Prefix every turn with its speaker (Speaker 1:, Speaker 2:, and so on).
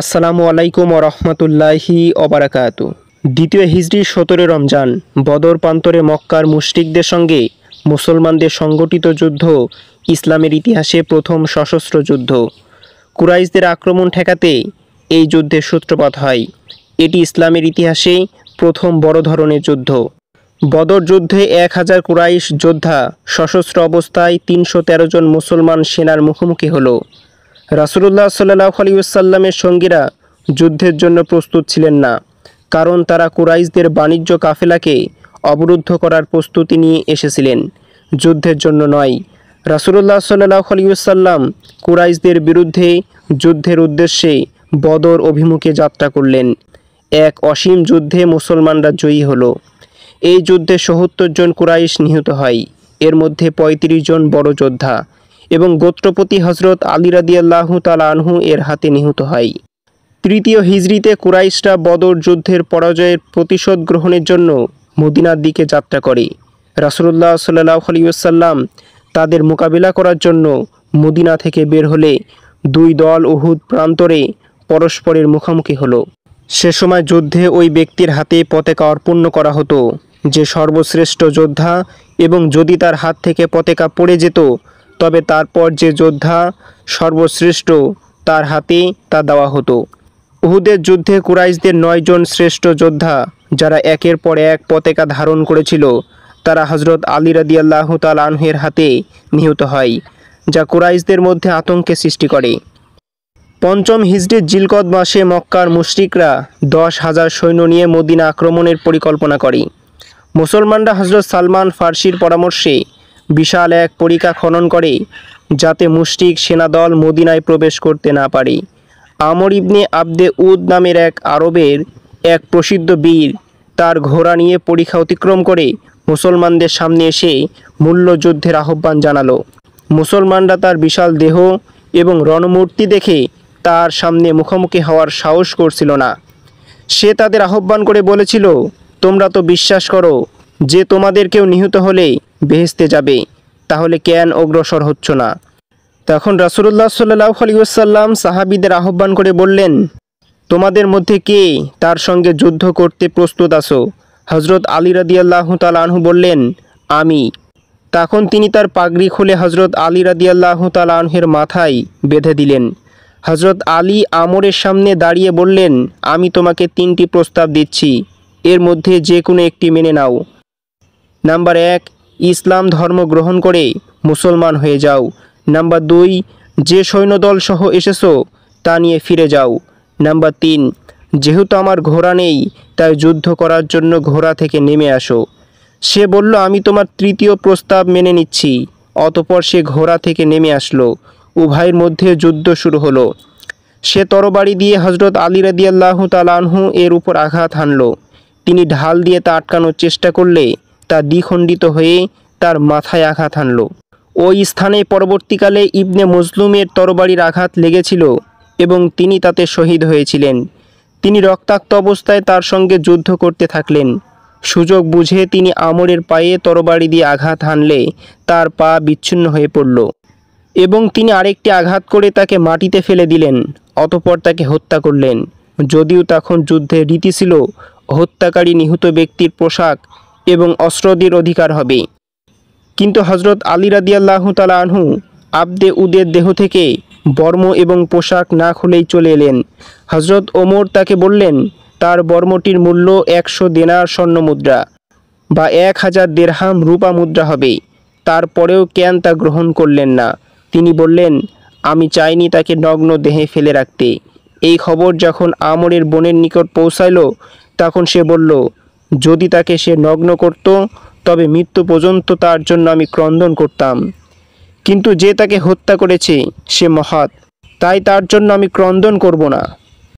Speaker 1: আসসালামু আলাইকুম ওরহমতুল্লাহি ওবারাকাতু। দ্বিতীয় হিজরি 17 রমজান বদর প্রান্তরে মক্কার মুশরিকদের সঙ্গে মুসলমানদের সংগঠিত যুদ্ধ ইসলামের ইতিহাসে প্রথম সশস্ত্র যুদ্ধ। কুরাইশদের আক্রমণ ঠেকাতে এই যুদ্ধের সূত্রপাত হয়। এটি ইসলামের ইতিহাসে প্রথম বড় ধরনের যুদ্ধ। বদর যুদ্ধে 1000 কুরাইশ যোদ্ধা সশস্ত্র অবস্থায় 313 জন মুসলমান সেনার মুখোমুখি হলো। রাসূলুল্লাহ সাল্লাল্লাহু আলাইহি ওয়াসাল্লামের সঙ্গীরা যুদ্ধের জন্য প্রস্তুত ছিলেন না, কারণ তারা কুরাইশদের বাণিজ্য কাফেলাকে অবরুদ্ধ করার প্রস্তুতি নিয়ে এসেছিলেন, যুদ্ধের জন্য নয়। রাসূলুল্লাহ সাল্লাল্লাহু আলাইহি ওয়াসাল্লাম কুরাইশদের বিরুদ্ধে যুদ্ধের উদ্দেশ্যে বদর অভিমুখে যাত্রা করলেন। এক অসীম যুদ্ধে মুসলমানরা জয়ী হলো। এই যুদ্ধে ৭০ জন কুরাইশ নিহত হয়, এর মধ্যে ৩৫ জন বড় যোদ্ধা এবং গোত্রপতি হজরত আলী রাদিয়াল্লাহু তাআলা আনহু এর হাতে নিহত হয়। তৃতীয় হিজরিতে কুরাইশরা বদর যুদ্ধের পরাজয়ের প্রতিশোধ গ্রহণের জন্য মদিনার দিকে যাত্রা করে। রাসূলুল্লাহ সাল্লাল্লাহু আলাইহি ওয়াসাল্লাম তাদের মোকাবিলা করার জন্য মদিনা থেকে বের হলে দুই দল উহুদ প্রান্তরে পরস্পরের মুখোমুখি হলো। সে সময় যুদ্ধে ওই ব্যক্তির হাতে পতাকা অর্পণ করা হতো যে সর্বশ্রেষ্ঠ যোদ্ধা, এবং যদি তার হাত থেকে পতাকা পড়ে যেত তবে তারপর যে যোদ্ধা সর্বশ্রেষ্ঠ তার হাতে তা দেওয়া হতো। উহুদের যুদ্ধে কুরাইশদের 9 জন শ্রেষ্ঠ যোদ্ধা যারা একের পর এক পতাকা ধারণ করেছিল তারা হজরত আলী রাদিয়াল্লাহু তাআলা আনহুর হাতে নিহত হয়, যা কুরাইশদের মধ্যে আতঙ্কের সৃষ্টি করে। পঞ্চম হিজরির জিলকদ মাসে মক্কার মুশরিকরা 10,000 সৈন্য নিয়ে মদিনা আক্রমণের পরিকল্পনা করে। মুসলমানরা হজরত সালমান ফার্সির পরামর্শে বিশাল এক পরিখা খনন করে যাতে মুশরিক সেনাদল মদিনায় প্রবেশ করতে না পারে। আমর ইবনে আবদে উদ নামের এক আরবের এক প্রসিদ্ধ বীর তার ঘোড়া নিয়ে পরিখা অতিক্রম করে মুসলমানদের সামনে এসে মূল্যযুদ্ধের আহ্বান জানালো। মুসলমানরা তার বিশাল দেহ এবং রণমূর্তি দেখে তার সামনে মুখোমুখি হওয়ার সাহস করছিল না। সে তাদের আহ্বান করে বলেছিল, তোমরা তো বিশ্বাস করো যে তোমাদের কেউ নিহত হলে বেহেশতে যাবে, তাহলে কেন অগ্রসর হচ্ছ না? তখন রাসূলুল্লাহ সাল্লাল্লাহু আলাইহি ওয়াসাল্লাম সাহাবীদের আহ্বান করে বললেন, তোমাদের মধ্যে কে তার সঙ্গে যুদ্ধ করতে প্রস্তুত আছো? হজরত আলী রাদিয়াল্লাহু তাআলা আনহু বললেন, আমি। তখন তিনি তার পাগড়ি খুলে হজরত আলী রাদিয়াল্লাহু তাআলা আনহুর মাথায় বেঁধে দিলেন। হজরত আলী আমরের সামনে দাঁড়িয়ে বললেন, আমি তোমাকে 3টি প্রস্তাব দিচ্ছি, এর মধ্যে যে কোনো একটি মেনে নাও। নাম্বার 1, ইসলাম ধর্ম গ্রহণ করে মুসলমান হয়ে যাও। নাম্বার 2, যে সৈন্যদল সহ এসেছো তা নিয়ে ফিরে যাও। নাম্বার 3, যেহেতু আমার ঘোড়া নেই তাই যুদ্ধ করার জন্য ঘোড়া থেকে নেমে আসো। সে বলল, আমি তোমার তৃতীয় প্রস্তাব মেনে নিচ্ছি। অতঃপর সে ঘোড়া থেকে নেমে আসলো। উভয়ের মধ্যে যুদ্ধ শুরু হলো। সে তরবারি দিয়ে হজরত আলী রাদিয়াল্লাহু তাআলা আনহু এর উপর আঘাত হানল। তিনি ঢাল দিয়ে তা আটকানোর চেষ্টা করলে তা দ্বিখণ্ডিত হয়ে তার মাথায় আঘাত হানল। ওই স্থানে পরবর্তীকালে ইবনে মজলুমের তরবারির আঘাত লেগেছিল এবং তিনি তাতে শহীদ হয়েছিলেন। তিনি রক্তাক্ত অবস্থায় তার সঙ্গে যুদ্ধ করতে থাকলেন। সুযোগ বুঝে তিনি আমরের পায়ে তরবারি দিয়ে আঘাত হানলে তার পা বিচ্ছিন্ন হয়ে পড়ল এবং তিনি আরেকটি আঘাত করে তাকে মাটিতে ফেলে দিলেন। অতঃপর তাকে হত্যা করলেন। যদিও তখন যুদ্ধের রীতি ছিল হত্যাকারী নিহত ব্যক্তির পোশাক এবং অস্ত্রদের অধিকার হবে, কিন্তু হজরত আলী রাদিয়াল্লাহু তাআলা আনহু আবদে উদের দেহ থেকে বর্ম এবং পোশাক না খুলেই চলে এলেন। হজরত ওমর তাকে বললেন, তার বর্মটির মূল্য 100 দেনার স্বর্ণ মুদ্রা বা 1000 দিরহাম রূপা মুদ্রা হবে। তারপরেও কেন তা গ্রহণ করলেন না? তিনি বললেন, আমি চাইনি তাকে নগ্ন দেহে ফেলে রাখতে। এই খবর যখন আমরের বোনের নিকট পৌঁছাইল তখন সে বলল, যদি তাকে সে নগ্ন করত তবে মৃত্যু পর্যন্ত তার জন্য আমি ক্রন্দন করতাম, কিন্তু যে তাকে হত্যা করেছে সে মহৎ, তাই তার জন্য আমি ক্রন্দন করব না।